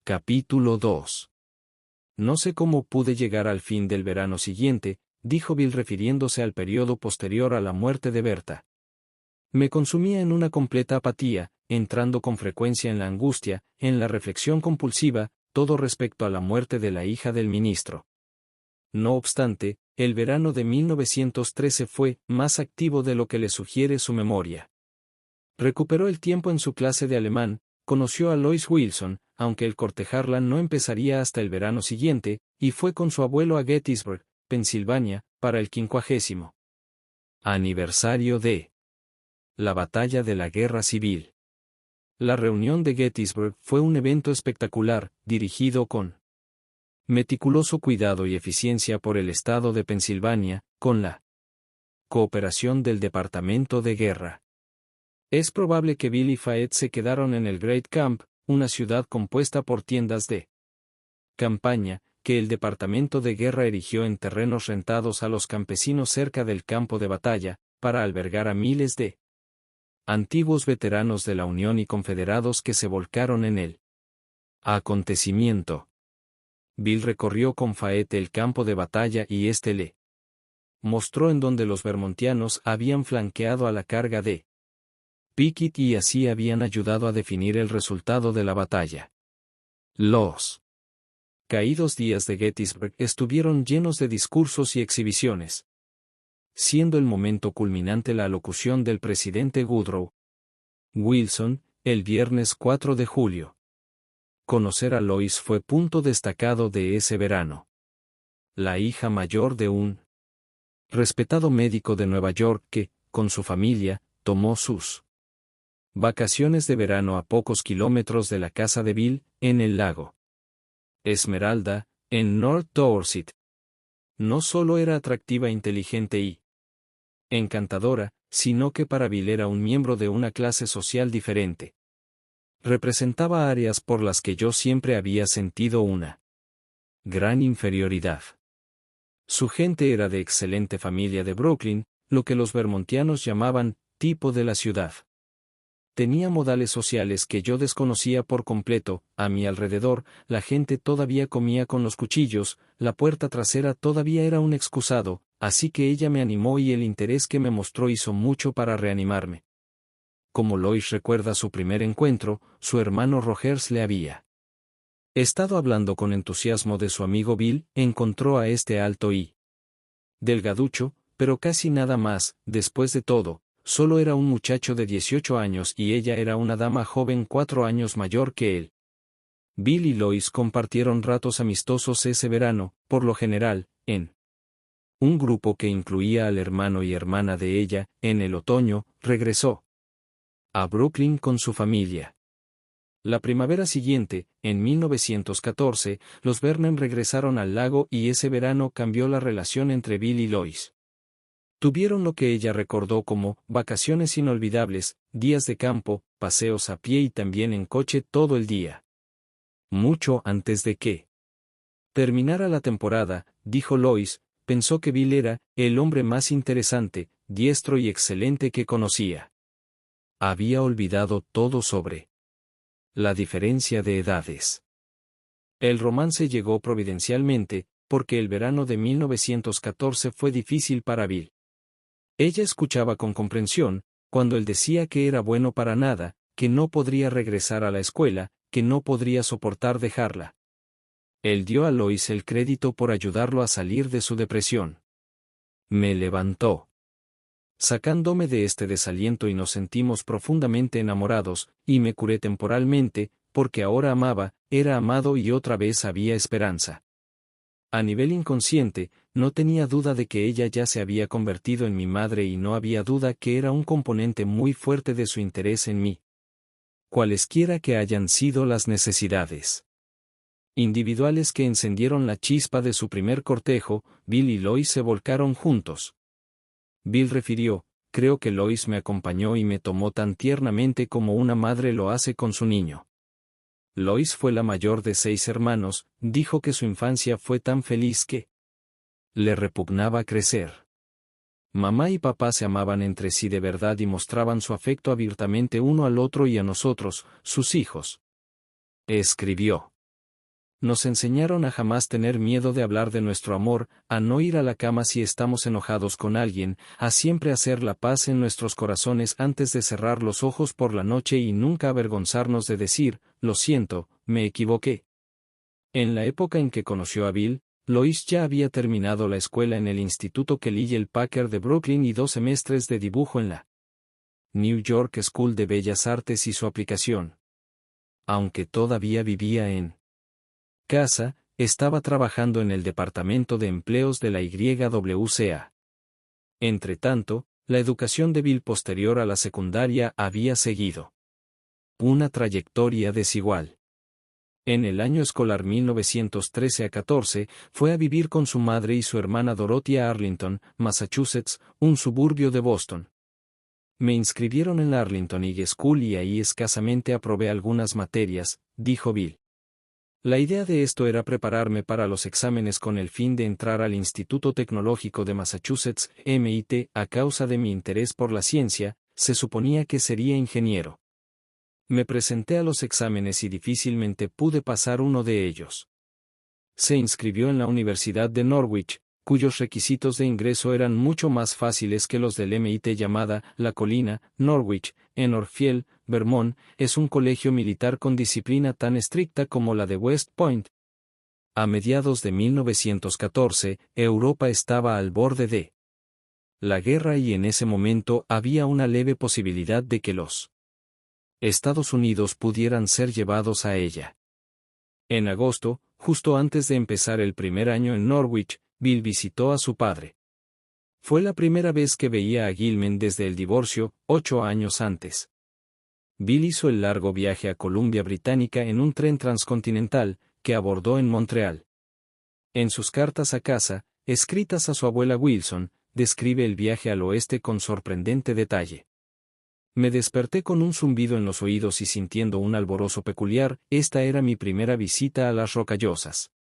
Capítulo 2. No sé cómo pude llegar al fin del verano siguiente, dijo Bill refiriéndose al periodo posterior a la muerte de Berta. Me consumía en una completa apatía, entrando con frecuencia en la angustia, en la reflexión compulsiva, todo respecto a la muerte de la hija del ministro. No obstante, el verano de 1913 fue más activo de lo que le sugiere su memoria. Recuperó el tiempo en su clase de alemán, conoció a Lois Wilson, aunque el cortejarla no empezaría hasta el verano siguiente, y fue con su abuelo a Gettysburg, Pensilvania, para el 50º aniversario de la batalla de la Guerra Civil. La reunión de Gettysburg fue un evento espectacular, dirigido con meticuloso cuidado y eficiencia por el estado de Pensilvania, con la cooperación del Departamento de Guerra. Es probable que Bill y Fayette se quedaron en el Great Camp, una ciudad compuesta por tiendas de campaña, que el Departamento de Guerra erigió en terrenos rentados a los campesinos cerca del campo de batalla, para albergar a miles de antiguos veteranos de la Unión y confederados que se volcaron en el acontecimiento. Bill recorrió con Fayette el campo de batalla y éste le mostró en donde los vermontianos habían flanqueado a la carga de Pickett y así habían ayudado a definir el resultado de la batalla. Los caídos días de Gettysburg estuvieron llenos de discursos y exhibiciones, siendo el momento culminante la alocución del presidente Woodrow Wilson, el viernes 4 de julio. Conocer a Lois fue punto destacado de ese verano. La hija mayor de un respetado médico de Nueva York que, con su familia, tomó sus vacaciones de verano a pocos kilómetros de la casa de Bill, en el lago Esmeralda, en North Dorset. No solo era atractiva, inteligente y encantadora, sino que para Bill era un miembro de una clase social diferente. Representaba áreas por las que yo siempre había sentido una gran inferioridad. Su gente era de excelente familia de Brooklyn, lo que los vermontianos llamaban tipo de la ciudad. Tenía modales sociales que yo desconocía por completo. A mi alrededor, la gente todavía comía con los cuchillos, la puerta trasera todavía era un excusado, así que ella me animó y el interés que me mostró hizo mucho para reanimarme. Como Lois recuerda su primer encuentro, su hermano Rogers le había estado hablando con entusiasmo de su amigo Bill, encontró a este alto y delgaducho, pero casi nada más. Después de todo, solo era un muchacho de 18 años y ella era una dama joven 4 años mayor que él. Bill y Lois compartieron ratos amistosos ese verano, por lo general, en un grupo que incluía al hermano y hermana de ella. En el otoño, regresó a Brooklyn con su familia. La primavera siguiente, en 1914, los Vernon regresaron al lago y ese verano cambió la relación entre Bill y Lois. Tuvieron lo que ella recordó como vacaciones inolvidables, días de campo, paseos a pie y también en coche todo el día. Mucho antes de que terminara la temporada, dijo Lois, pensó que Bill era el hombre más interesante, diestro y excelente que conocía. Había olvidado todo sobre la diferencia de edades. El romance llegó providencialmente, porque el verano de 1914 fue difícil para Bill. Ella escuchaba con comprensión, cuando él decía que era bueno para nada, que no podría regresar a la escuela, que no podría soportar dejarla. Él dio a Lois el crédito por ayudarlo a salir de su depresión. Me levantó, sacándome de este desaliento y nos sentimos profundamente enamorados, y me curé temporalmente, porque ahora amaba, era amado y otra vez había esperanza. A nivel inconsciente, no tenía duda de que ella ya se había convertido en mi madre y no había duda que era un componente muy fuerte de su interés en mí. Cualesquiera que hayan sido las necesidades individuales que encendieron la chispa de su primer cortejo, Bill y Lois se volcaron juntos. Bill refirió, creo que Lois me acompañó y me tomó tan tiernamente como una madre lo hace con su niño. Lois fue la mayor de 6 hermanos, dijo que su infancia fue tan feliz que le repugnaba crecer. Mamá y papá se amaban entre sí de verdad y mostraban su afecto abiertamente uno al otro y a nosotros, sus hijos. Escribió. Nos enseñaron a jamás tener miedo de hablar de nuestro amor, a no ir a la cama si estamos enojados con alguien, a siempre hacer la paz en nuestros corazones antes de cerrar los ojos por la noche y nunca avergonzarnos de decir, lo siento, me equivoqué. En la época en que conoció a Bill, Lois ya había terminado la escuela en el Instituto Kelley Packard de Brooklyn y 2 semestres de dibujo en la New York School de Bellas Artes y su aplicación. Aunque todavía vivía en casa, estaba trabajando en el Departamento de Empleos de la YWCA. Entretanto, la educación de Bill posterior a la secundaria había seguido una trayectoria desigual. En el año escolar 1913 a 14, fue a vivir con su madre y su hermana Dorothy a Arlington, Massachusetts, un suburbio de Boston. Me inscribieron en la Arlington High School y ahí escasamente aprobé algunas materias, dijo Bill. La idea de esto era prepararme para los exámenes con el fin de entrar al Instituto Tecnológico de Massachusetts, MIT, a causa de mi interés por la ciencia, se suponía que sería ingeniero. Me presenté a los exámenes y difícilmente pude pasar uno de ellos. Se inscribió en la Universidad de Norwich, cuyos requisitos de ingreso eran mucho más fáciles que los del MIT llamada La Colina, Norwich, en Orfield, Vermont, es un colegio militar con disciplina tan estricta como la de West Point. A mediados de 1914, Europa estaba al borde de la guerra y en ese momento había una leve posibilidad de que los Estados Unidos pudieran ser llevados a ella. En agosto, justo antes de empezar el primer año en Norwich, Bill visitó a su padre. Fue la primera vez que veía a Gilman desde el divorcio, 8 años antes. Bill hizo el largo viaje a Columbia Británica en un tren transcontinental, que abordó en Montreal. En sus cartas a casa, escritas a su abuela Wilson, describe el viaje al oeste con sorprendente detalle. Me desperté con un zumbido en los oídos y sintiendo un alborozo peculiar, esta era mi primera visita a las Rocallosas.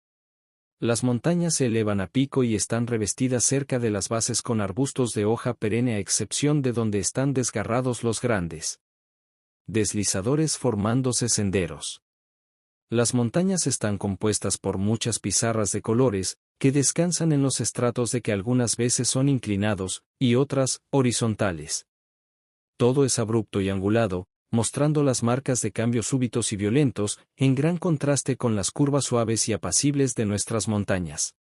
Las montañas se elevan a pico y están revestidas cerca de las bases con arbustos de hoja perenne a excepción de donde están desgarrados los grandes deslizadores formándose senderos. Las montañas están compuestas por muchas pizarras de colores, que descansan en los estratos de que algunas veces son inclinados, y otras, horizontales. Todo es abrupto y angulado, mostrando las marcas de cambios súbitos y violentos, en gran contraste con las curvas suaves y apacibles de nuestras montañas.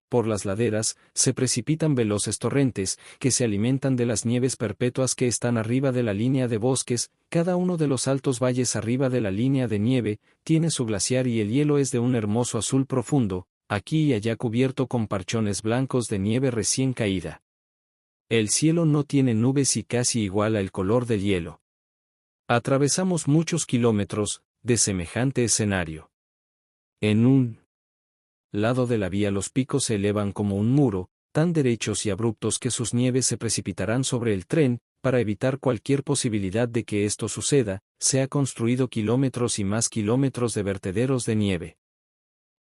Por las laderas, se precipitan veloces torrentes, que se alimentan de las nieves perpetuas que están arriba de la línea de bosques, cada uno de los altos valles arriba de la línea de nieve, tiene su glaciar y el hielo es de un hermoso azul profundo, aquí y allá cubierto con parchones blancos de nieve recién caída. El cielo no tiene nubes y casi iguala el color del hielo. Atravesamos muchos kilómetros de semejante escenario. En un lado de la vía los picos se elevan como un muro, tan derechos y abruptos que sus nieves se precipitarán sobre el tren. Para evitar cualquier posibilidad de que esto suceda, se ha construido kilómetros y más kilómetros de vertederos de nieve.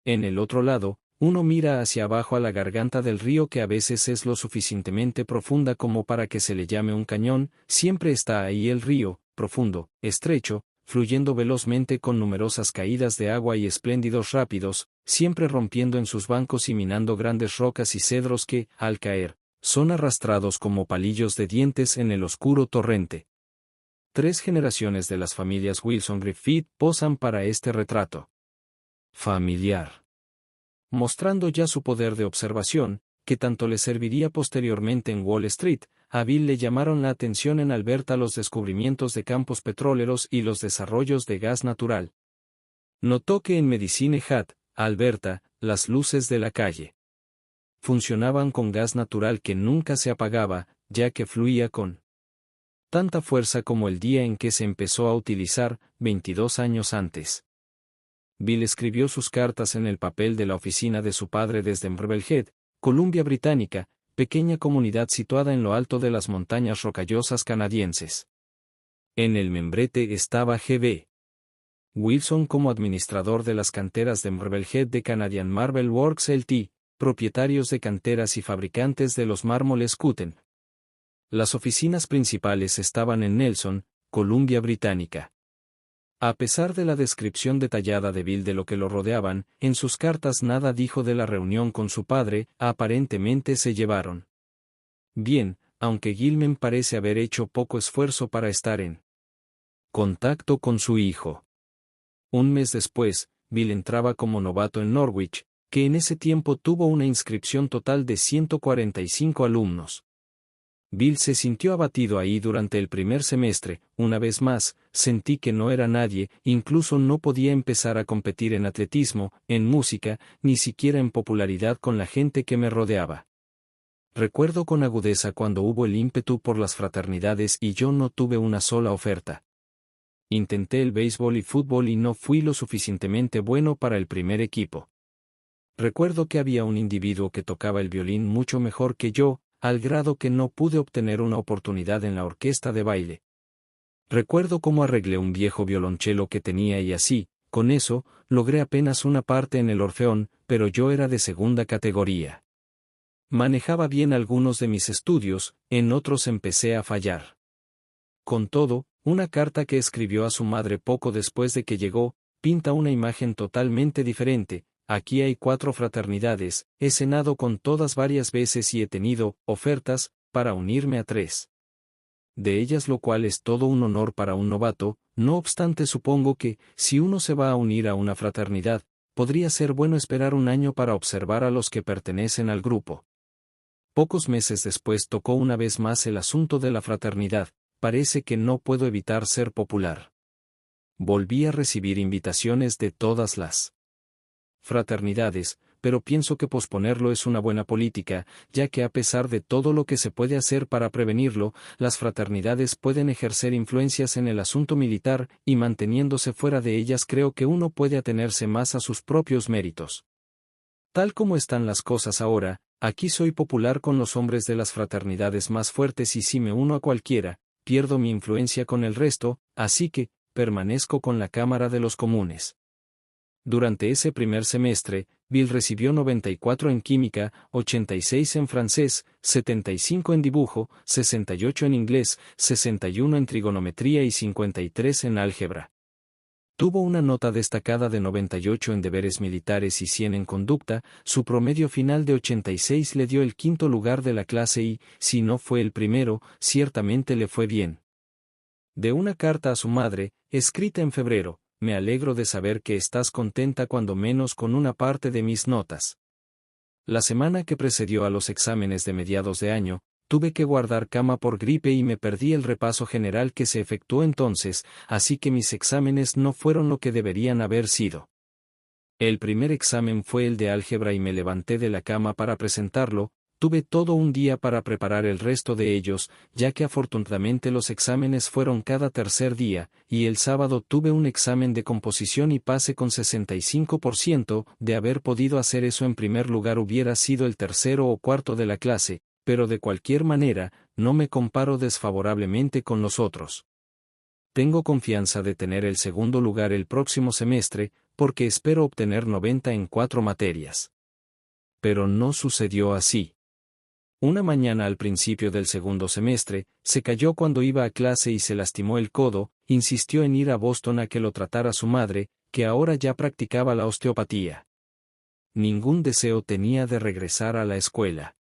En el otro lado, uno mira hacia abajo a la garganta del río que a veces es lo suficientemente profunda como para que se le llame un cañón, siempre está ahí el río, profundo, estrecho, fluyendo velozmente con numerosas caídas de agua y espléndidos rápidos, siempre rompiendo en sus bancos y minando grandes rocas y cedros que, al caer, son arrastrados como palillos de dientes en el oscuro torrente. 3 generaciones de las familias Wilson Griffith posan para este retrato familiar, mostrando ya su poder de observación, que tanto le serviría posteriormente en Wall Street. A Bill le llamaron la atención en Alberta los descubrimientos de campos petroleros y los desarrollos de gas natural. Notó que en Medicine Hat, Alberta, las luces de la calle funcionaban con gas natural que nunca se apagaba, ya que fluía con tanta fuerza como el día en que se empezó a utilizar, 22 años antes. Bill escribió sus cartas en el papel de la oficina de su padre desde Marblehead, Columbia Británica, pequeña comunidad situada en lo alto de las montañas rocallosas canadienses. En el membrete estaba G.B. Wilson como administrador de las canteras de Marblehead de Canadian Marble Works Ltd., propietarios de canteras y fabricantes de los mármoles Cuten. Las oficinas principales estaban en Nelson, Columbia Británica. A pesar de la descripción detallada de Bill de lo que lo rodeaban, en sus cartas nada dijo de la reunión con su padre, aparentemente se llevaron bien, aunque Gilman parece haber hecho poco esfuerzo para estar en contacto con su hijo. Un mes después, Bill entraba como novato en Norwich, que en ese tiempo tuvo una inscripción total de 145 alumnos. Bill se sintió abatido ahí durante el primer semestre. Una vez más, sentí que no era nadie, incluso no podía empezar a competir en atletismo, en música, ni siquiera en popularidad con la gente que me rodeaba. Recuerdo con agudeza cuando hubo el ímpetu por las fraternidades y yo no tuve una sola oferta. Intenté el béisbol y fútbol y no fui lo suficientemente bueno para el primer equipo. Recuerdo que había un individuo que tocaba el violín mucho mejor que yo, al grado que no pude obtener una oportunidad en la orquesta de baile. Recuerdo cómo arreglé un viejo violonchelo que tenía y así, con eso, logré apenas una parte en el Orfeón, pero yo era de segunda categoría. Manejaba bien algunos de mis estudios, en otros empecé a fallar. Con todo, una carta que escribió a su madre poco después de que llegó, pinta una imagen totalmente diferente. Aquí hay 4 fraternidades, he cenado con todas varias veces y he tenido ofertas para unirme a 3 de ellas, lo cual es todo un honor para un novato. No obstante, supongo que, si uno se va a unir a una fraternidad, podría ser bueno esperar un año para observar a los que pertenecen al grupo. Pocos meses después tocó una vez más el asunto de la fraternidad. Parece que no puedo evitar ser popular. Volví a recibir invitaciones de todas las fraternidades, pero pienso que posponerlo es una buena política, ya que a pesar de todo lo que se puede hacer para prevenirlo, las fraternidades pueden ejercer influencias en el asunto militar, y manteniéndose fuera de ellas creo que uno puede atenerse más a sus propios méritos. Tal como están las cosas ahora, aquí soy popular con los hombres de las fraternidades más fuertes y si me uno a cualquiera, pierdo mi influencia con el resto, así que, permanezco con la Cámara de los Comunes. Durante ese primer semestre, Bill recibió 94 en química, 86 en francés, 75 en dibujo, 68 en inglés, 61 en trigonometría y 53 en álgebra. Tuvo una nota destacada de 98 en deberes militares y 100 en conducta. Su promedio final de 86 le dio el 5º lugar de la clase y, si no fue el primero, ciertamente le fue bien. De una carta a su madre, escrita en febrero: me alegro de saber que estás contenta cuando menos con una parte de mis notas. La semana que precedió a los exámenes de mediados de año, tuve que guardar cama por gripe y me perdí el repaso general que se efectuó entonces, así que mis exámenes no fueron lo que deberían haber sido. El primer examen fue el de álgebra y me levanté de la cama para presentarlo. Tuve todo un día para preparar el resto de ellos, ya que afortunadamente los exámenes fueron cada tercer día, y el sábado tuve un examen de composición y pasé con 65%. De haber podido hacer eso en primer lugar hubiera sido el tercero o cuarto de la clase, pero de cualquier manera, no me comparo desfavorablemente con los otros. Tengo confianza de tener el segundo lugar el próximo semestre, porque espero obtener 90 en 4 materias. Pero no sucedió así. Una mañana al principio del segundo semestre, se cayó cuando iba a clase y se lastimó el codo. Insistió en ir a Boston a que lo tratara su madre, que ahora ya practicaba la osteopatía. Ningún deseo tenía de regresar a la escuela.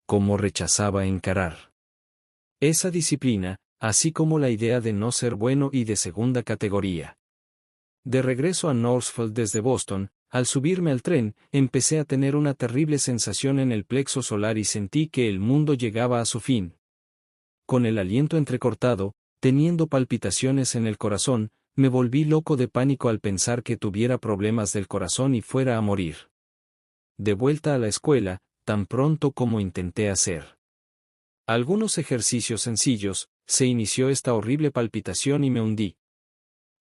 Cómo rechazaba encarar esa disciplina, así como la idea de no ser bueno y de segunda categoría. De regreso a Northfield desde Boston, al subirme al tren, empecé a tener una terrible sensación en el plexo solar y sentí que el mundo llegaba a su fin. Con el aliento entrecortado, teniendo palpitaciones en el corazón, me volví loco de pánico al pensar que tuviera problemas del corazón y fuera a morir. De vuelta a la escuela, tan pronto como intenté hacer algunos ejercicios sencillos, se inició esta horrible palpitación y me hundí.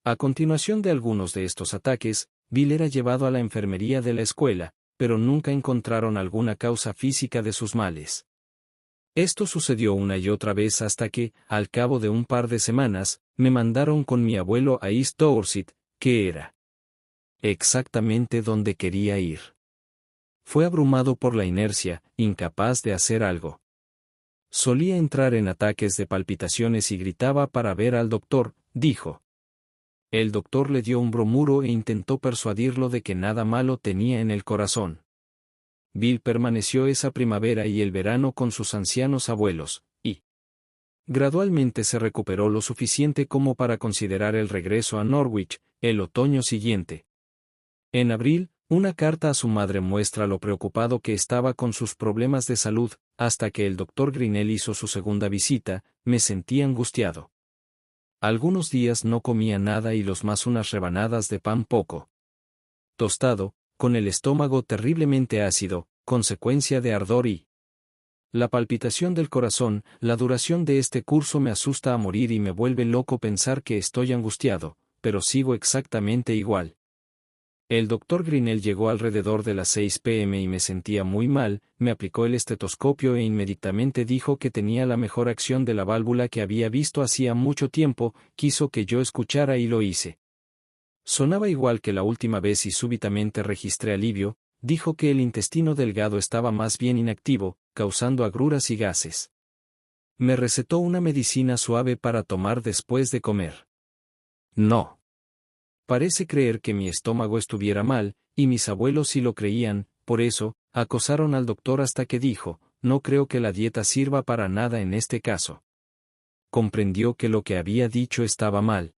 A continuación de algunos de estos ataques, Bill era llevado a la enfermería de la escuela, pero nunca encontraron alguna causa física de sus males. Esto sucedió una y otra vez hasta que, al cabo de un par de semanas, me mandaron con mi abuelo a East Dorset, que era exactamente donde quería ir. Fue abrumado por la inercia, incapaz de hacer algo. Solía entrar en ataques de palpitaciones y gritaba para ver al doctor, dijo. El doctor le dio un bromuro e intentó persuadirlo de que nada malo tenía en el corazón. Bill permaneció esa primavera y el verano con sus ancianos abuelos, y gradualmente se recuperó lo suficiente como para considerar el regreso a Norwich, el otoño siguiente. En abril, una carta a su madre muestra lo preocupado que estaba con sus problemas de salud. Hasta que el doctor Grinnell hizo su segunda visita, me sentí angustiado. Algunos días no comía nada y los más unas rebanadas de pan poco tostado, con el estómago terriblemente ácido, consecuencia de ardor y la palpitación del corazón. La duración de este curso me asusta a morir y me vuelve loco pensar que estoy angustiado, pero sigo exactamente igual. El doctor Grinnell llegó alrededor de las 6 p.m. y me sentía muy mal. Me aplicó el estetoscopio e inmediatamente dijo que tenía la mejor acción de la válvula que había visto hacía mucho tiempo. Quiso que yo escuchara y lo hice. Sonaba igual que la última vez y súbitamente registré alivio. Dijo que el intestino delgado estaba más bien inactivo, causando agruras y gases. Me recetó una medicina suave para tomar después de comer. No. Parece creer que mi estómago estuviera mal, y mis abuelos sí lo creían. Por eso, acosaron al doctor hasta que dijo: no creo que la dieta sirva para nada en este caso. Comprendió que lo que había dicho estaba mal.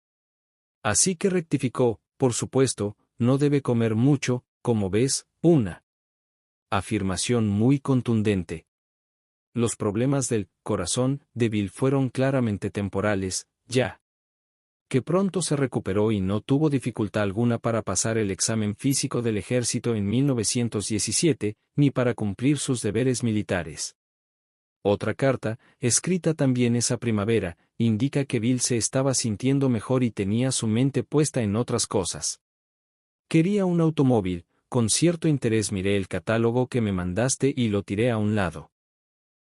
Así que rectificó: por supuesto, no debe comer mucho, como ves, una afirmación muy contundente. Los problemas del corazón de Bill fueron claramente temporales, ya que pronto se recuperó y no tuvo dificultad alguna para pasar el examen físico del ejército en 1917, ni para cumplir sus deberes militares. Otra carta, escrita también esa primavera, indica que Bill se estaba sintiendo mejor y tenía su mente puesta en otras cosas. Quería un automóvil. Con cierto interés miré el catálogo que me mandaste y lo tiré a un lado.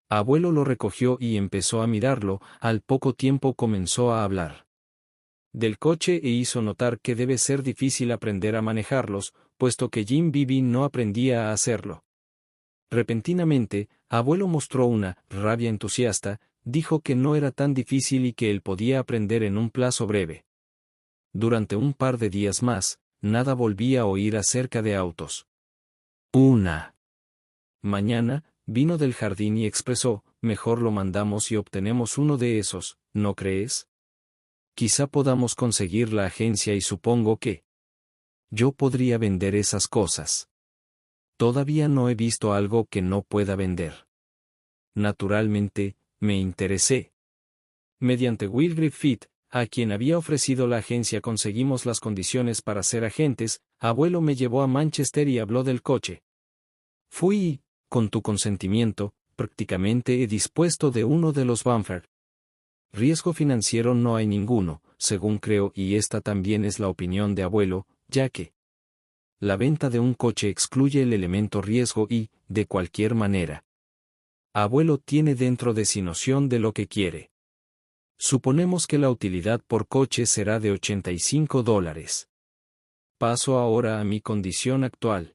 Abuelo lo recogió y empezó a mirarlo. Al poco tiempo comenzó a hablar del coche e hizo notar que debe ser difícil aprender a manejarlos, puesto que Jim Beebe no aprendía a hacerlo. Repentinamente, abuelo mostró una rabia entusiasta. Dijo que no era tan difícil y que él podía aprender en un plazo breve. Durante un par de días más, nada volvía a oír acerca de autos. Una mañana, vino del jardín y expresó: mejor lo mandamos y obtenemos uno de esos, ¿no crees? Quizá podamos conseguir la agencia y supongo que yo podría vender esas cosas. Todavía no he visto algo que no pueda vender. Naturalmente, me interesé. Mediante Will Griffith, a quien había ofrecido la agencia, conseguimos las condiciones para ser agentes. Abuelo me llevó a Manchester y habló del coche. Fui y, con tu consentimiento, prácticamente he dispuesto de uno de los Bamford. Riesgo financiero no hay ninguno, según creo, y esta también es la opinión de abuelo, ya que la venta de un coche excluye el elemento riesgo y, de cualquier manera, abuelo tiene dentro de sí noción de lo que quiere. Suponemos que la utilidad por coche será de $85. Paso ahora a mi condición actual.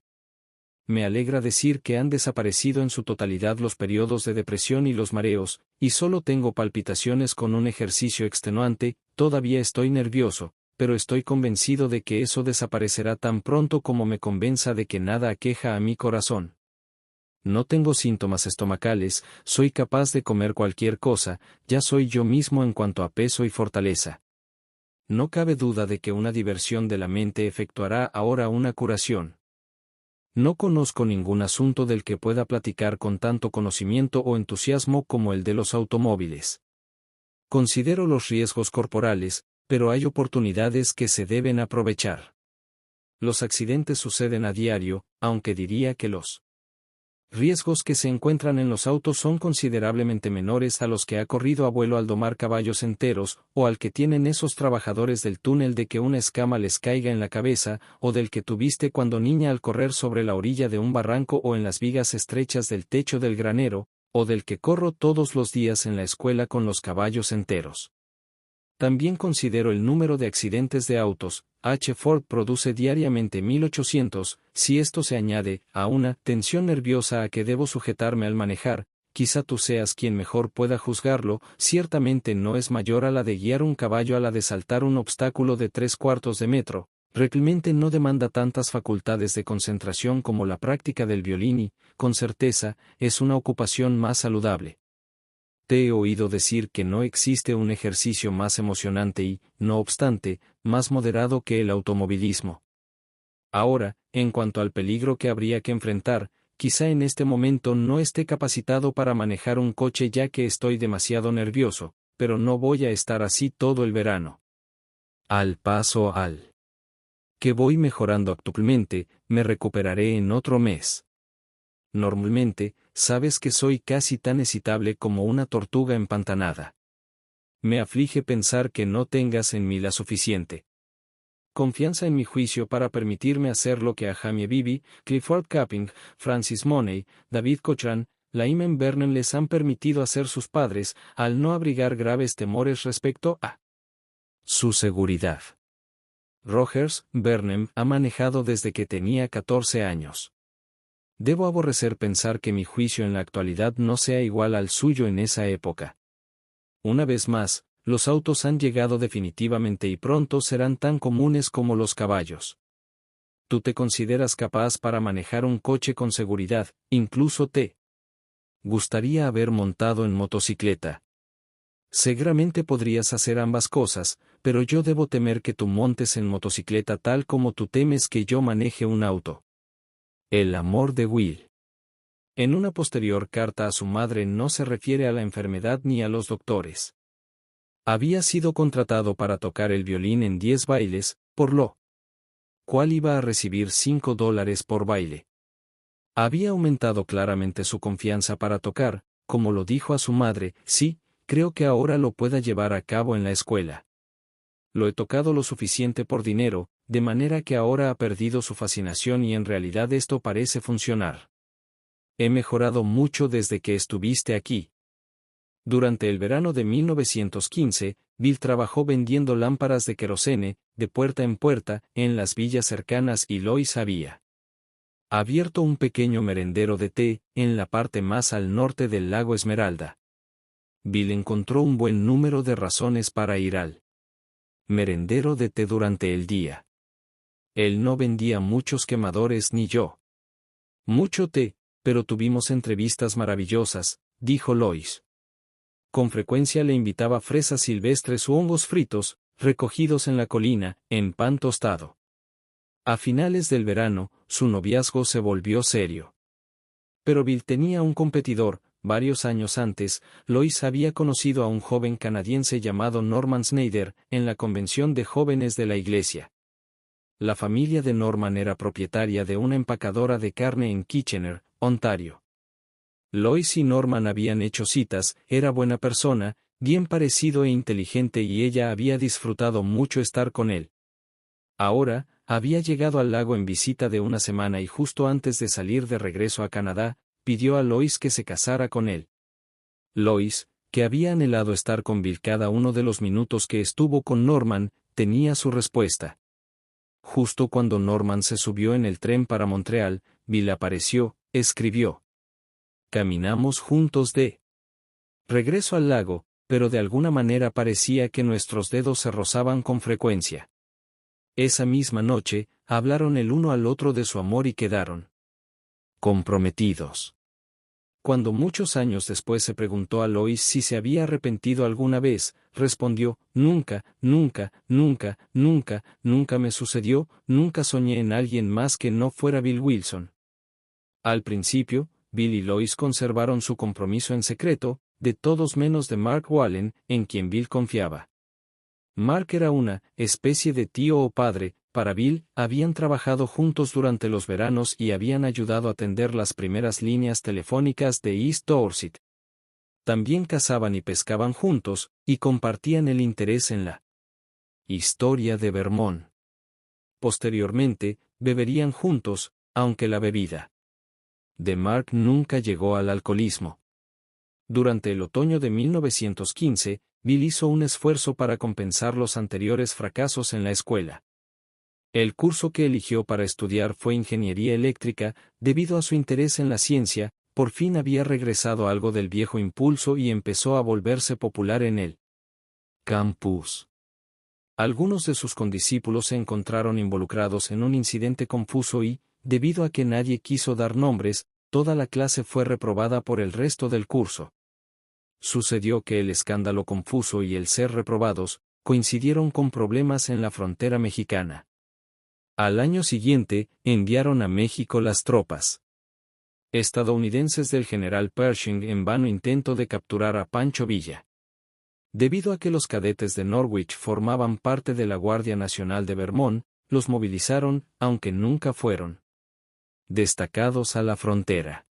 Me alegra decir que han desaparecido en su totalidad los periodos de depresión y los mareos, y solo tengo palpitaciones con un ejercicio extenuante. Todavía estoy nervioso, pero estoy convencido de que eso desaparecerá tan pronto como me convenza de que nada aqueja a mi corazón. No tengo síntomas estomacales, soy capaz de comer cualquier cosa, ya soy yo mismo en cuanto a peso y fortaleza. No cabe duda de que una diversión de la mente efectuará ahora una curación. No conozco ningún asunto del que pueda platicar con tanto conocimiento o entusiasmo como el de los automóviles. Considero los riesgos corporales, pero hay oportunidades que se deben aprovechar. Los accidentes suceden a diario, aunque diría que los riesgos que se encuentran en los autos son considerablemente menores a los que ha corrido abuelo al domar caballos enteros, o al que tienen esos trabajadores del túnel de que una escama les caiga en la cabeza, o del que tuviste cuando niña al correr sobre la orilla de un barranco o en las vigas estrechas del techo del granero, o del que corro todos los días en la escuela con los caballos enteros. También considero el número de accidentes de autos. Ford produce diariamente 1800, si esto se añade a una tensión nerviosa a que debo sujetarme al manejar, quizá tú seas quien mejor pueda juzgarlo, ciertamente no es mayor a la de guiar un caballo a la de saltar un obstáculo de 3/4 de metro. Realmente no demanda tantas facultades de concentración como la práctica del violín y, con certeza, es una ocupación más saludable. Te he oído decir que no existe un ejercicio más emocionante y, no obstante, más moderado que el automovilismo. Ahora, en cuanto al peligro que habría que enfrentar, quizá en este momento no esté capacitado para manejar un coche ya que estoy demasiado nervioso, pero no voy a estar así todo el verano. Al paso al que voy mejorando actualmente, me recuperaré en otro mes. Normalmente, sabes que soy casi tan excitable como una tortuga empantanada. Me aflige pensar que no tengas en mí la suficiente confianza en mi juicio para permitirme hacer lo que a Jamie Bibi, Clifford Capping, Francis Money, David Cochran, Lyman Vernon les han permitido hacer sus padres, al no abrigar graves temores respecto a su seguridad. Rogers, Vernon, ha manejado desde que tenía 14 años. Debo aborrecer pensar que mi juicio en la actualidad no sea igual al suyo en esa época. Una vez más, los autos han llegado definitivamente y pronto serán tan comunes como los caballos. Tú te consideras capaz para manejar un coche con seguridad, incluso te gustaría haber montado en motocicleta. Seguramente podrías hacer ambas cosas, pero yo debo temer que tú montes en motocicleta tal como tú temes que yo maneje un auto. El amor de Will. En una posterior carta a su madre no se refiere a la enfermedad ni a los doctores. Había sido contratado para tocar el violín en 10 bailes, por lo cual iba a recibir $5 por baile. Había aumentado claramente su confianza para tocar, como lo dijo a su madre, sí, creo que ahora lo pueda llevar a cabo en la escuela. Lo he tocado lo suficiente por dinero, de manera que ahora ha perdido su fascinación y en realidad esto parece funcionar. He mejorado mucho desde que estuviste aquí. Durante el verano de 1915, Bill trabajó vendiendo lámparas de querosene, de puerta en puerta, en las villas cercanas y Lois había abierto un pequeño merendero de té, en la parte más al norte del lago Esmeralda. Bill encontró un buen número de razones para ir al merendero de té durante el día. Él no vendía muchos quemadores ni yo mucho té, pero tuvimos entrevistas maravillosas, dijo Lois. Con frecuencia le invitaba fresas silvestres u hongos fritos, recogidos en la colina, en pan tostado. A finales del verano, su noviazgo se volvió serio. Pero Bill tenía un competidor. Varios años antes, Lois había conocido a un joven canadiense llamado Norman Snyder, en la convención de jóvenes de la iglesia. La familia de Norman era propietaria de una empacadora de carne en Kitchener, Ontario. Lois y Norman habían hecho citas, era buena persona, bien parecido e inteligente y ella había disfrutado mucho estar con él. Ahora, había llegado al lago en visita de una semana y justo antes de salir de regreso a Canadá, pidió a Lois que se casara con él. Lois, que había anhelado estar con Bill cada uno de los minutos que estuvo con Norman, tenía su respuesta. Justo cuando Norman se subió en el tren para Montreal, Bill apareció, escribió. Caminamos juntos de regreso al lago, pero de alguna manera parecía que nuestros dedos se rozaban con frecuencia. Esa misma noche, hablaron el uno al otro de su amor y quedaron comprometidos. Cuando muchos años después se preguntó a Lois si se había arrepentido alguna vez, respondió, nunca, nunca, nunca, nunca, nunca me sucedió, nunca soñé en alguien más que no fuera Bill Wilson. Al principio, Bill y Lois conservaron su compromiso en secreto, de todos menos de Mark Wallen, en quien Bill confiaba. Mark era una especie de tío o padre, para Bill, habían trabajado juntos durante los veranos y habían ayudado a tender las primeras líneas telefónicas de East Dorset. También cazaban y pescaban juntos, y compartían el interés en la historia de Vermont. Posteriormente, beberían juntos, aunque la bebida de Mark nunca llegó al alcoholismo. Durante el otoño de 1915, Bill hizo un esfuerzo para compensar los anteriores fracasos en la escuela. El curso que eligió para estudiar fue ingeniería eléctrica, debido a su interés en la ciencia, por fin había regresado algo del viejo impulso y empezó a volverse popular en el campus. Algunos de sus condiscípulos se encontraron involucrados en un incidente confuso y, debido a que nadie quiso dar nombres, toda la clase fue reprobada por el resto del curso. Sucedió que el escándalo confuso y el ser reprobados coincidieron con problemas en la frontera mexicana. Al año siguiente, enviaron a México las tropas estadounidenses del general Pershing en vano intento de capturar a Pancho Villa. Debido a que los cadetes de Norwich formaban parte de la Guardia Nacional de Vermont, los movilizaron, aunque nunca fueron destacados a la frontera.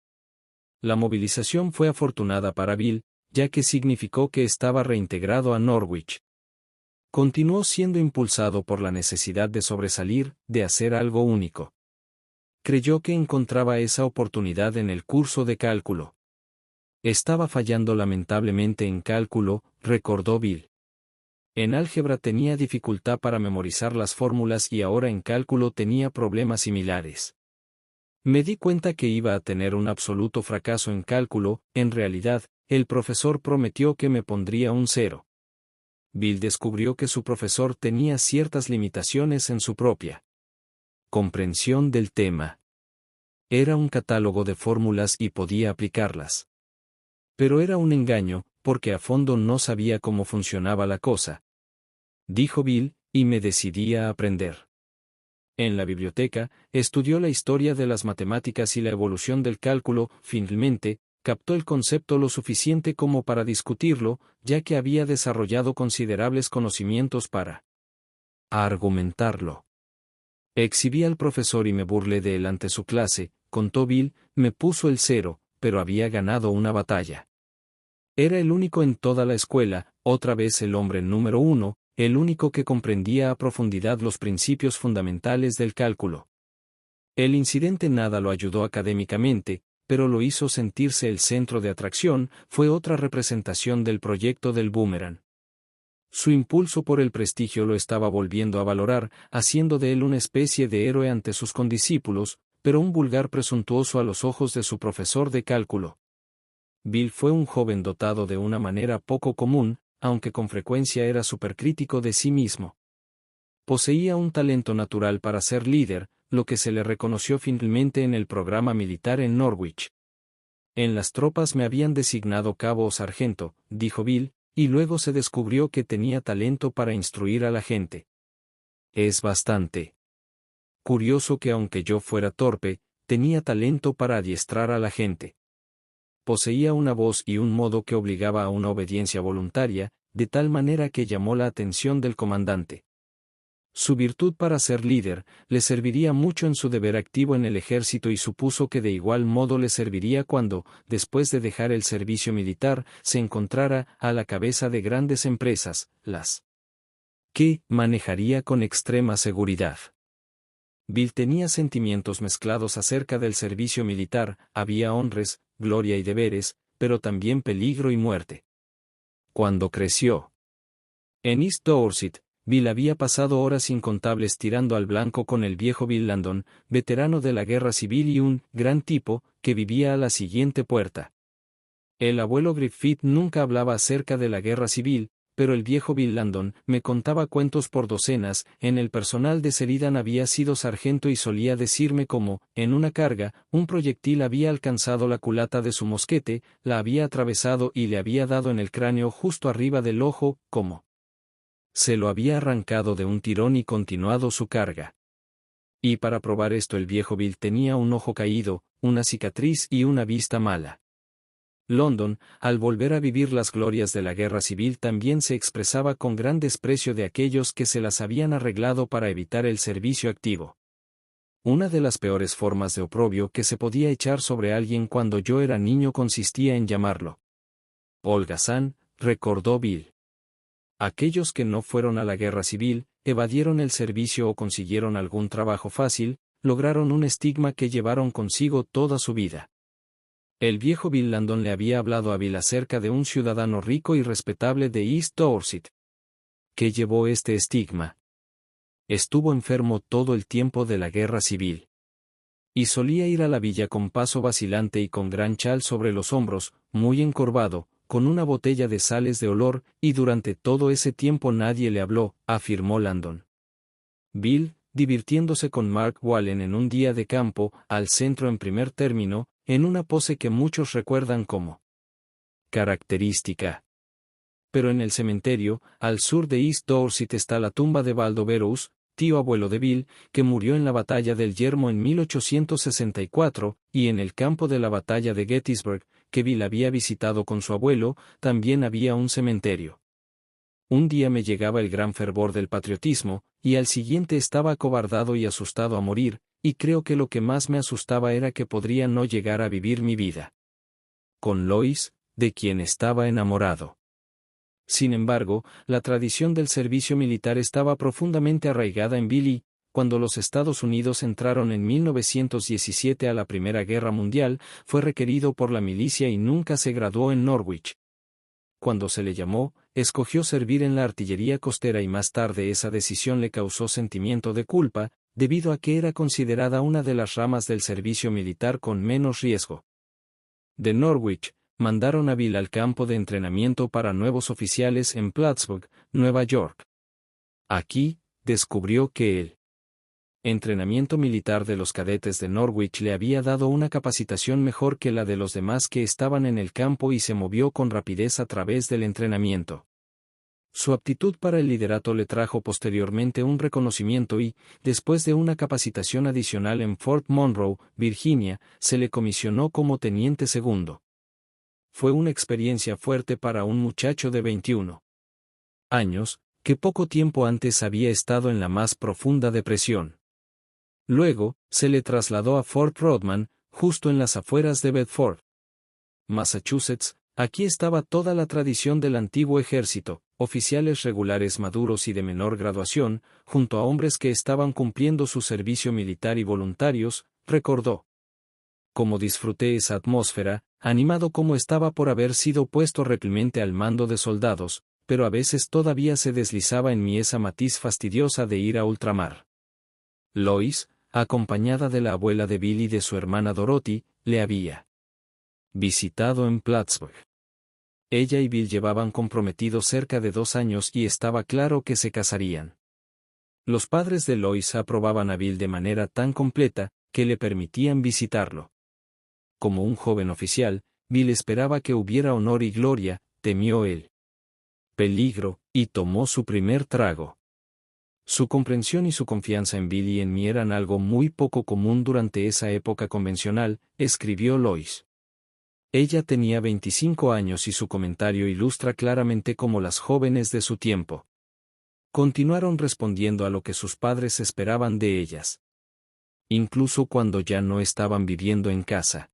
La movilización fue afortunada para Bill, ya que significó que estaba reintegrado a Norwich. Continuó siendo impulsado por la necesidad de sobresalir, de hacer algo único. Creyó que encontraba esa oportunidad en el curso de cálculo. Estaba fallando lamentablemente en cálculo, recordó Bill. En álgebra tenía dificultad para memorizar las fórmulas y ahora en cálculo tenía problemas similares. Me di cuenta que iba a tener un absoluto fracaso en cálculo, en realidad, el profesor prometió que me pondría un 0. Bill descubrió que su profesor tenía ciertas limitaciones en su propia comprensión del tema. Era un catálogo de fórmulas y podía aplicarlas. Pero era un engaño, porque a fondo no sabía cómo funcionaba la cosa. Dijo Bill, y me decidí a aprender. En la biblioteca, estudió la historia de las matemáticas y la evolución del cálculo, finalmente, captó el concepto lo suficiente como para discutirlo, ya que había desarrollado considerables conocimientos para argumentarlo. Exhibí al profesor y me burlé de él ante su clase, contó Bill, me puso el 0, pero había ganado una batalla. Era el único en toda la escuela, otra vez el hombre número 1, el único que comprendía a profundidad los principios fundamentales del cálculo. El incidente nada lo ayudó académicamente, pero lo hizo sentirse el centro de atracción, fue otra representación del proyecto del boomerang. Su impulso por el prestigio lo estaba volviendo a valorar, haciendo de él una especie de héroe ante sus condiscípulos, pero un vulgar presuntuoso a los ojos de su profesor de cálculo. Bill fue un joven dotado de una manera poco común, aunque con frecuencia era supercrítico de sí mismo. Poseía un talento natural para ser líder, lo que se le reconoció finalmente en el programa militar en Norwich. En las tropas me habían designado cabo o sargento, dijo Bill, y luego se descubrió que tenía talento para instruir a la gente. Es bastante curioso que aunque yo fuera torpe, tenía talento para adiestrar a la gente. Poseía una voz y un modo que obligaba a una obediencia voluntaria, de tal manera que llamó la atención del comandante. Su virtud para ser líder, le serviría mucho en su deber activo en el ejército y supuso que de igual modo le serviría cuando, después de dejar el servicio militar, se encontrara a la cabeza de grandes empresas, las que manejaría con extrema seguridad. Bill tenía sentimientos mezclados acerca del servicio militar, había honres, gloria y deberes, pero también peligro y muerte. Cuando creció en East Dorset, Bill había pasado horas incontables tirando al blanco con el viejo Bill Landon, veterano de la guerra civil y un gran tipo, que vivía a la siguiente puerta. El abuelo Griffith nunca hablaba acerca de la guerra civil, pero el viejo Bill Landon me contaba cuentos por docenas. En el personal de Sheridan había sido sargento y solía decirme cómo, en una carga, un proyectil había alcanzado la culata de su mosquete, la había atravesado y le había dado en el cráneo justo arriba del ojo, como se lo había arrancado de un tirón y continuado su carga. Y para probar esto el viejo Bill tenía un ojo caído, una cicatriz y una vista mala. London, al volver a vivir las glorias de la guerra civil, también se expresaba con gran desprecio de aquellos que se las habían arreglado para evitar el servicio activo. Una de las peores formas de oprobio que se podía echar sobre alguien cuando yo era niño consistía en llamarlo holgazán, recordó Bill. Aquellos que no fueron a la guerra civil, evadieron el servicio o consiguieron algún trabajo fácil, lograron un estigma que llevaron consigo toda su vida. El viejo Bill Landon le había hablado a Bill acerca de un ciudadano rico y respetable de East Dorset, que llevó este estigma. Estuvo enfermo todo el tiempo de la guerra civil. Y solía ir a la villa con paso vacilante y con gran chal sobre los hombros, muy encorvado, con una botella de sales de olor, y durante todo ese tiempo nadie le habló, afirmó Landon. Bill, divirtiéndose con Mark Wallen en un día de campo, al centro en primer término, en una pose que muchos recuerdan como característica. Pero en el cementerio, al sur de East Dorset está la tumba de Baldoverous, tío abuelo de Bill, que murió en la batalla del Yermo en 1864, y en el campo de la batalla de Gettysburg, que Bill había visitado con su abuelo, también había un cementerio. Un día me llegaba el gran fervor del patriotismo, y al siguiente estaba acobardado y asustado a morir, y creo que lo que más me asustaba era que podría no llegar a vivir mi vida con Lois, de quien estaba enamorado. Sin embargo, la tradición del servicio militar estaba profundamente arraigada en Bill y, cuando los Estados Unidos entraron en 1917 a la Primera Guerra Mundial, fue requerido por la milicia y nunca se graduó en Norwich. Cuando se le llamó, escogió servir en la artillería costera y más tarde esa decisión le causó sentimiento de culpa, debido a que era considerada una de las ramas del servicio militar con menos riesgo. De Norwich, mandaron a Bill al campo de entrenamiento para nuevos oficiales en Plattsburgh, Nueva York. Aquí, descubrió que el entrenamiento militar de los cadetes de Norwich le había dado una capacitación mejor que la de los demás que estaban en el campo y se movió con rapidez a través del entrenamiento. Su aptitud para el liderato le trajo posteriormente un reconocimiento y, después de una capacitación adicional en Fort Monroe, Virginia, se le comisionó como teniente segundo. Fue una experiencia fuerte para un muchacho de 21 años, que poco tiempo antes había estado en la más profunda depresión. Luego, se le trasladó a Fort Rodman, justo en las afueras de Bedford, Massachusetts. Aquí estaba toda la tradición del antiguo ejército, oficiales regulares maduros y de menor graduación, junto a hombres que estaban cumpliendo su servicio militar y voluntarios, recordó. Como disfruté esa atmósfera, animado como estaba por haber sido puesto replemente al mando de soldados, pero a veces todavía se deslizaba en mí esa matiz fastidiosa de ir a ultramar. Lois, acompañada de la abuela de Bill y de su hermana Dorothy, le había visitado en Plattsburgh. Ella y Bill llevaban comprometidos cerca de 2 años y estaba claro que se casarían. Los padres de Lois aprobaban a Bill de manera tan completa, que le permitían visitarlo. Como un joven oficial, Bill esperaba que hubiera honor y gloria, temió el peligro, y tomó su primer trago. Su comprensión y su confianza en Bill y en mí eran algo muy poco común durante esa época convencional, escribió Lois. Ella tenía 25 años y su comentario ilustra claramente cómo las jóvenes de su tiempo continuaron respondiendo a lo que sus padres esperaban de ellas, incluso cuando ya no estaban viviendo en casa.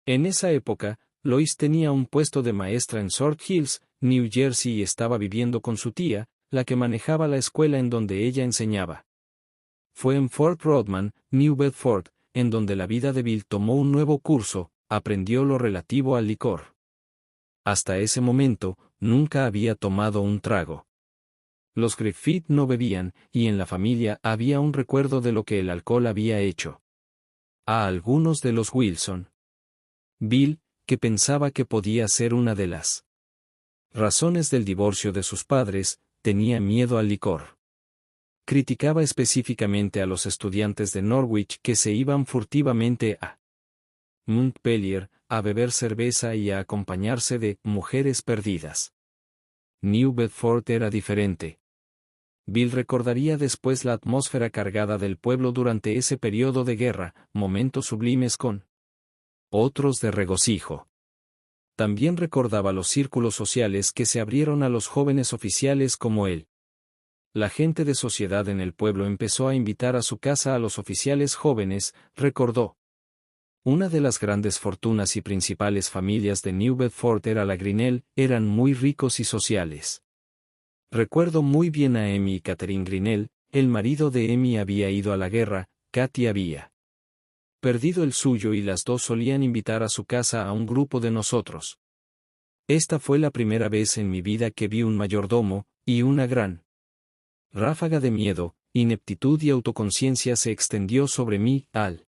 En esa época, Lois tenía un puesto de maestra en Short Hills, New Jersey y estaba viviendo con su tía, la que manejaba la escuela en donde ella enseñaba. Fue en Fort Rodman, New Bedford, en donde la vida de Bill tomó un nuevo curso, aprendió lo relativo al licor. Hasta ese momento, nunca había tomado un trago. Los Griffith no bebían, y en la familia había un recuerdo de lo que el alcohol había hecho a algunos de los Wilson. Bill, que pensaba que podía ser una de las razones del divorcio de sus padres, tenía miedo al licor. Criticaba específicamente a los estudiantes de Norwich que se iban furtivamente a Montpelier, a beber cerveza y a acompañarse de mujeres perdidas. New Bedford era diferente. Bill recordaría después la atmósfera cargada del pueblo durante ese periodo de guerra, momentos sublimes con otros de regocijo. También recordaba los círculos sociales que se abrieron a los jóvenes oficiales como él. La gente de sociedad en el pueblo empezó a invitar a su casa a los oficiales jóvenes, recordó. Una de las grandes fortunas y principales familias de New Bedford era la Grinnell, eran muy ricos y sociales. Recuerdo muy bien a Emmy y Catherine Grinnell, el marido de Emmy había ido a la guerra, Katy había perdido el suyo y las dos solían invitar a su casa a un grupo de nosotros. Esta fue la primera vez en mi vida que vi un mayordomo, y una gran ráfaga de miedo, ineptitud y autoconciencia se extendió sobre mí, al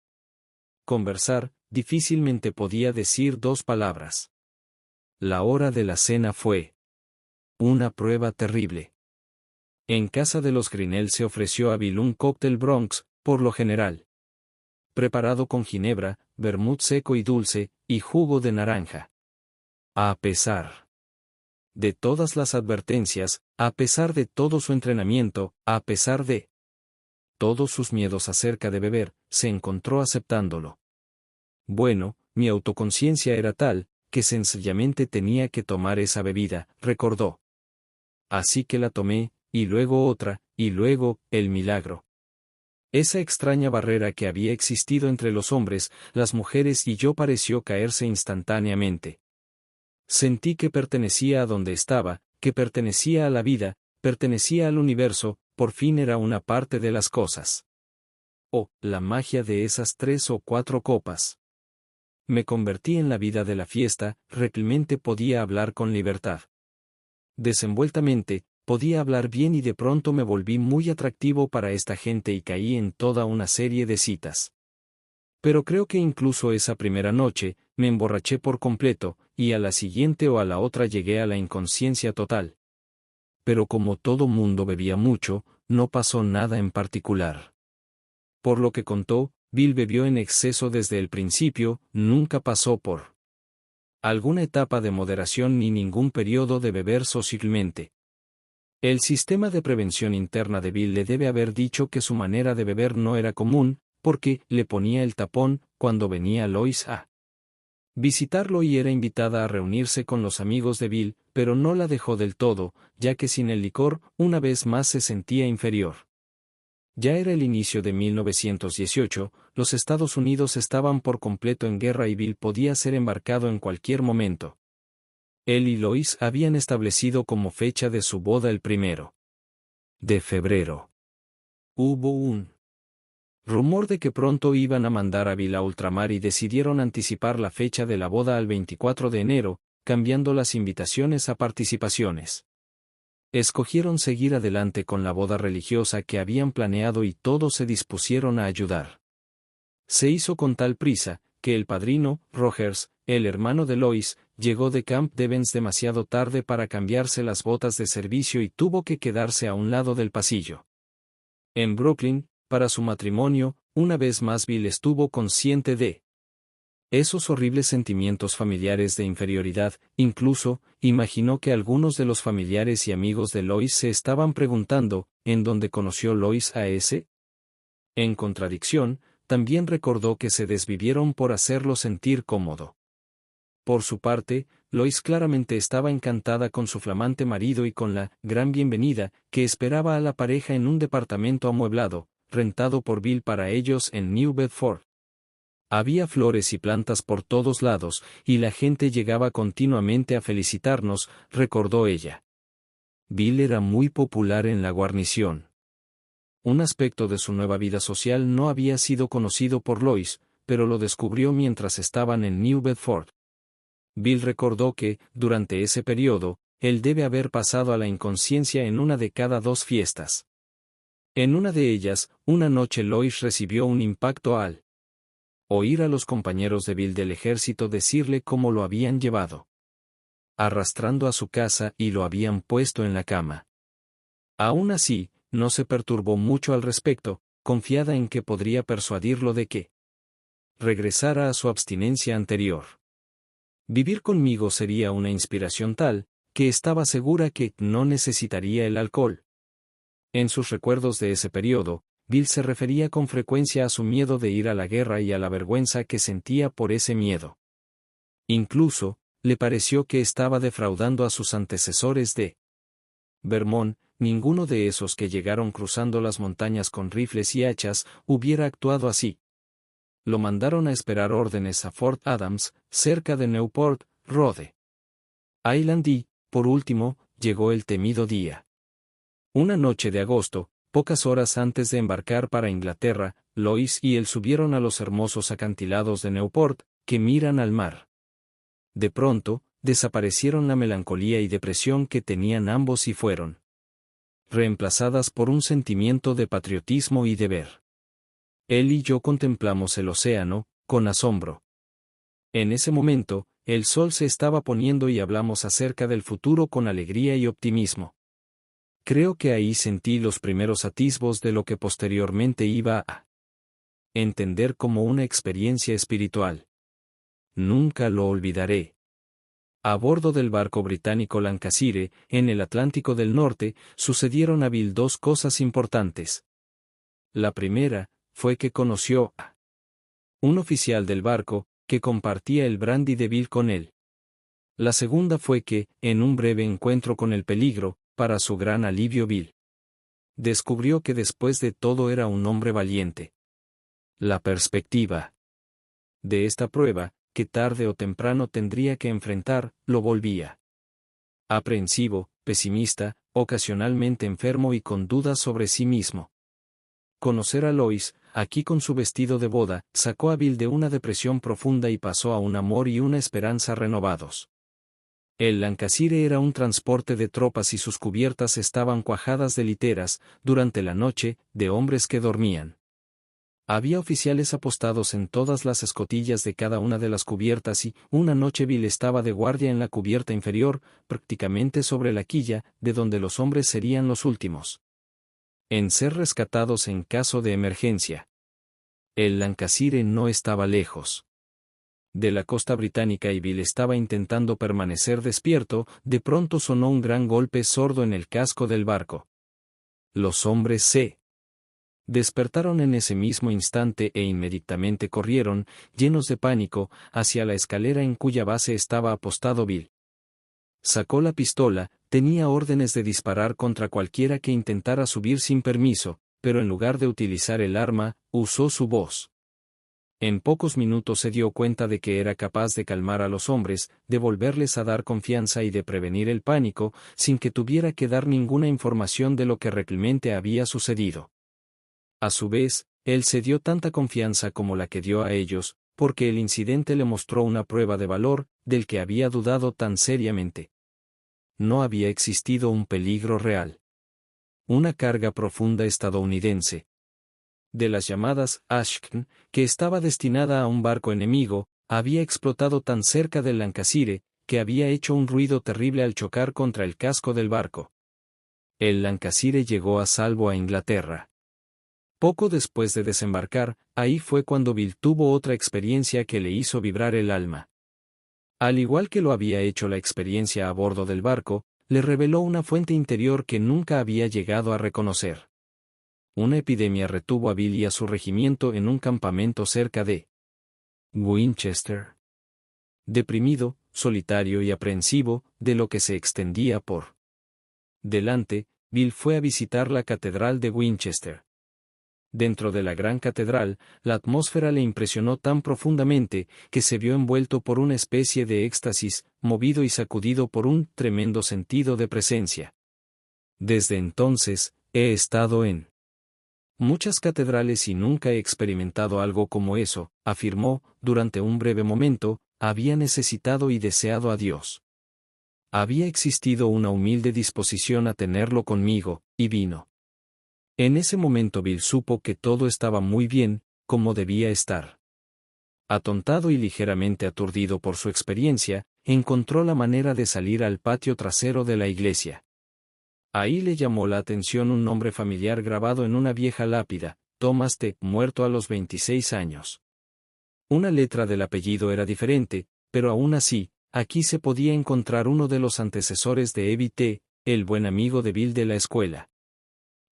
conversar, difícilmente podía decir 2 palabras. La hora de la cena fue una prueba terrible. En casa de los Grinnell se ofreció a Bill un cóctel Bronx, por lo general preparado con ginebra, vermut seco y dulce, y jugo de naranja. A pesar de todas las advertencias, a pesar de todo su entrenamiento, a pesar de todos sus miedos acerca de beber, se encontró aceptándolo. Bueno, mi autoconciencia era tal, que sencillamente tenía que tomar esa bebida, recordó. Así que la tomé, y luego otra, y luego, el milagro. Esa extraña barrera que había existido entre los hombres, las mujeres y yo pareció caerse instantáneamente. Sentí que pertenecía a donde estaba, que pertenecía a la vida, pertenecía al universo, por fin era una parte de las cosas. Oh, la magia de esas 3 o 4 copas. Me convertí en la vida de la fiesta, realmente podía hablar con libertad. Desenvueltamente, podía hablar bien y de pronto me volví muy atractivo para esta gente y caí en toda una serie de citas. Pero creo que incluso esa primera noche, me emborraché por completo, y a la siguiente o a la otra llegué a la inconsciencia total. Pero como todo mundo bebía mucho, no pasó nada en particular. Por lo que contó, Bill bebió en exceso desde el principio, nunca pasó por alguna etapa de moderación ni ningún periodo de beber socialmente. El sistema de prevención interna de Bill le debe haber dicho que su manera de beber no era común, porque le ponía el tapón cuando venía Lois a visitarlo y era invitada a reunirse con los amigos de Bill, pero no la dejó del todo, ya que sin el licor, una vez más se sentía inferior. Ya era el inicio de 1918, los Estados Unidos estaban por completo en guerra y Bill podía ser embarcado en cualquier momento. Él y Lois habían establecido como fecha de su boda el 1 de febrero. Hubo un rumor de que pronto iban a mandar a Bill a ultramar y decidieron anticipar la fecha de la boda al 24 de enero, cambiando las invitaciones a participaciones. Escogieron seguir adelante con la boda religiosa que habían planeado y todos se dispusieron a ayudar. Se hizo con tal prisa, que el padrino, Rogers, el hermano de Lois, llegó de Camp Devens demasiado tarde para cambiarse las botas de servicio y tuvo que quedarse a un lado del pasillo. En Brooklyn, para su matrimonio, una vez más Bill estuvo consciente de esos horribles sentimientos familiares de inferioridad, incluso, imaginó que algunos de los familiares y amigos de Lois se estaban preguntando, ¿en dónde conoció Lois a ese? En contradicción, también recordó que se desvivieron por hacerlo sentir cómodo. Por su parte, Lois claramente estaba encantada con su flamante marido y con la gran bienvenida que esperaba a la pareja en un departamento amueblado, rentado por Bill para ellos en New Bedford. Había flores y plantas por todos lados, y la gente llegaba continuamente a felicitarnos, recordó ella. Bill era muy popular en la guarnición. Un aspecto de su nueva vida social no había sido conocido por Lois, pero lo descubrió mientras estaban en New Bedford. Bill recordó que, durante ese periodo, él debe haber pasado a la inconsciencia en una de cada 2 fiestas. En una de ellas, una noche Lois recibió un impacto al oír a los compañeros de Bill del ejército decirle cómo lo habían llevado arrastrando a su casa y lo habían puesto en la cama. Aún así, no se perturbó mucho al respecto, confiada en que podría persuadirlo de que regresara a su abstinencia anterior. Vivir conmigo sería una inspiración tal, que estaba segura que no necesitaría el alcohol. En sus recuerdos de ese periodo, Bill se refería con frecuencia a su miedo de ir a la guerra y a la vergüenza que sentía por ese miedo. Incluso, le pareció que estaba defraudando a sus antecesores de Vermont. Ninguno de esos que llegaron cruzando las montañas con rifles y hachas hubiera actuado así. Lo mandaron a esperar órdenes a Fort Adams, cerca de Newport, Rhode Island y, por último, llegó el temido día. Una noche de agosto, pocas horas antes de embarcar para Inglaterra, Lois y él subieron a los hermosos acantilados de Newport, que miran al mar. De pronto, desaparecieron la melancolía y depresión que tenían ambos y fueron reemplazadas por un sentimiento de patriotismo y deber. Él y yo contemplamos el océano, con asombro. En ese momento, el sol se estaba poniendo y hablamos acerca del futuro con alegría y optimismo. Creo que ahí sentí los primeros atisbos de lo que posteriormente iba a entender como una experiencia espiritual. Nunca lo olvidaré. A bordo del barco británico Lancashire, en el Atlántico del Norte, sucedieron a Bill dos cosas importantes. La primera, fue que conoció a un oficial del barco, que compartía el brandy de Bill con él. La segunda fue que, en un breve encuentro con el peligro, para su gran alivio Bill descubrió que después de todo era un hombre valiente. La perspectiva de esta prueba, que tarde o temprano tendría que enfrentar, lo volvía aprensivo, pesimista, ocasionalmente enfermo y con dudas sobre sí mismo. Conocer a Lois, aquí con su vestido de boda, sacó a Bill de una depresión profunda y pasó a un amor y una esperanza renovados. El Lancashire era un transporte de tropas y sus cubiertas estaban cuajadas de literas, durante la noche, de hombres que dormían. Había oficiales apostados en todas las escotillas de cada una de las cubiertas y, una noche Bill estaba de guardia en la cubierta inferior, prácticamente sobre la quilla, de donde los hombres serían los últimos en ser rescatados en caso de emergencia. El Lancashire no estaba lejos de la costa británica y Bill estaba intentando permanecer despierto. De pronto sonó un gran golpe sordo en el casco del barco. Los hombres se despertaron en ese mismo instante e inmediatamente corrieron, llenos de pánico, hacia la escalera en cuya base estaba apostado Bill. Sacó la pistola, tenía órdenes de disparar contra cualquiera que intentara subir sin permiso, pero en lugar de utilizar el arma, usó su voz. En pocos minutos se dio cuenta de que era capaz de calmar a los hombres, de volverles a dar confianza y de prevenir el pánico, sin que tuviera que dar ninguna información de lo que realmente había sucedido. A su vez, él se dio tanta confianza como la que dio a ellos, porque el incidente le mostró una prueba de valor, del que había dudado tan seriamente. No había existido un peligro real. Una carga profunda estadounidense, de las llamadas Ashken, que estaba destinada a un barco enemigo, había explotado tan cerca del Lancashire, que había hecho un ruido terrible al chocar contra el casco del barco. El Lancashire llegó a salvo a Inglaterra. Poco después de desembarcar, ahí fue cuando Bill tuvo otra experiencia que le hizo vibrar el alma. Al igual que lo había hecho la experiencia a bordo del barco, le reveló una fuente interior que nunca había llegado a reconocer. Una epidemia retuvo a Bill y a su regimiento en un campamento cerca de Winchester. Deprimido, solitario y aprensivo, de lo que se extendía por delante, Bill fue a visitar la catedral de Winchester. Dentro de la gran catedral, la atmósfera le impresionó tan profundamente, que se vio envuelto por una especie de éxtasis, movido y sacudido por un tremendo sentido de presencia. Desde entonces, he estado en muchas catedrales y nunca he experimentado algo como eso, afirmó. Durante un breve momento, había necesitado y deseado a Dios. Había existido una humilde disposición a tenerlo conmigo, y vino. En ese momento Bill supo que todo estaba muy bien, como debía estar. Atontado y ligeramente aturdido por su experiencia, encontró la manera de salir al patio trasero de la iglesia. Ahí le llamó la atención un nombre familiar grabado en una vieja lápida: Thomas T., muerto a los 26 años. Una letra del apellido era diferente, pero aún así, aquí se podía encontrar uno de los antecesores de Evie T., el buen amigo de Bill de la escuela.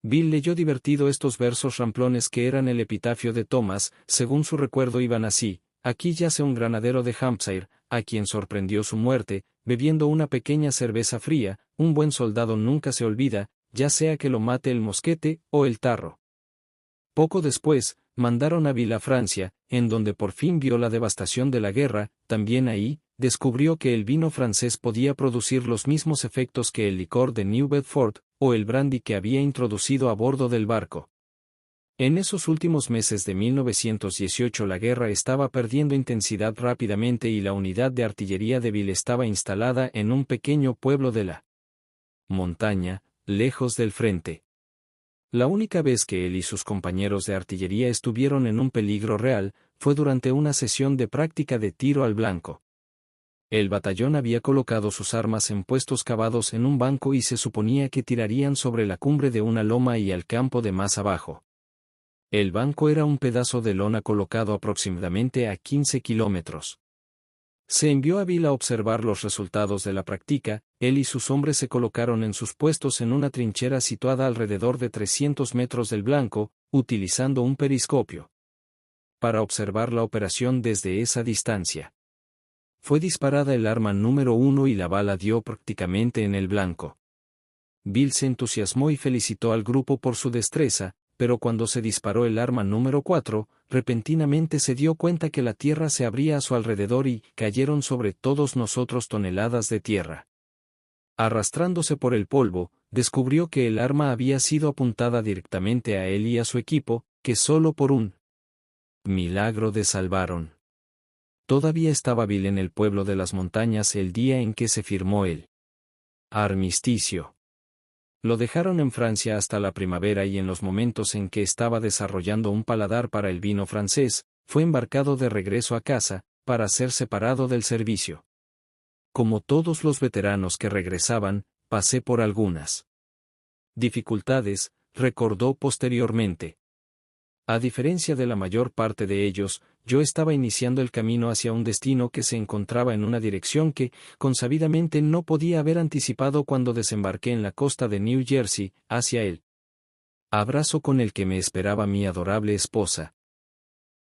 Bill leyó divertido estos versos ramplones que eran el epitafio de Thomas. Según su recuerdo iban así: aquí yace un granadero de Hampshire, a quien sorprendió su muerte, bebiendo una pequeña cerveza fría. Un buen soldado nunca se olvida, ya sea que lo mate el mosquete o el tarro. Poco después, mandaron a Bill a Francia, en donde por fin vio la devastación de la guerra. También ahí, descubrió que el vino francés podía producir los mismos efectos que el licor de New Bedford, o el brandy que había introducido a bordo del barco. En esos últimos meses de 1918 la guerra estaba perdiendo intensidad rápidamente y la unidad de artillería de Bill estaba instalada en un pequeño pueblo de la montaña, lejos del frente. La única vez que él y sus compañeros de artillería estuvieron en un peligro real, fue durante una sesión de práctica de tiro al blanco. El batallón había colocado sus armas en puestos cavados en un banco y se suponía que tirarían sobre la cumbre de una loma y al campo de más abajo. El banco era un pedazo de lona colocado aproximadamente a 15 kilómetros. Se envió a Bill a observar los resultados de la práctica. Él y sus hombres se colocaron en sus puestos en una trinchera situada alrededor de 300 metros del blanco, utilizando un periscopio para observar la operación desde esa distancia. Fue disparada el arma número 1 y la bala dio prácticamente en el blanco. Bill se entusiasmó y felicitó al grupo por su destreza, pero cuando se disparó el arma número 4, repentinamente se dio cuenta que la tierra se abría a su alrededor y cayeron sobre todos nosotros toneladas de tierra. Arrastrándose por el polvo, descubrió que el arma había sido apuntada directamente a él y a su equipo, que solo por un milagro de salvaron. Todavía estaba Bill en el pueblo de las montañas el día en que se firmó el armisticio. Lo dejaron en Francia hasta la primavera y en los momentos en que estaba desarrollando un paladar para el vino francés, fue embarcado de regreso a casa, para ser separado del servicio. Como todos los veteranos que regresaban, pasé por algunas dificultades, recordó posteriormente. A diferencia de la mayor parte de ellos, yo estaba iniciando el camino hacia un destino que se encontraba en una dirección que, consabidamente, no podía haber anticipado cuando desembarqué en la costa de New Jersey, hacia el abrazo con el que me esperaba mi adorable esposa.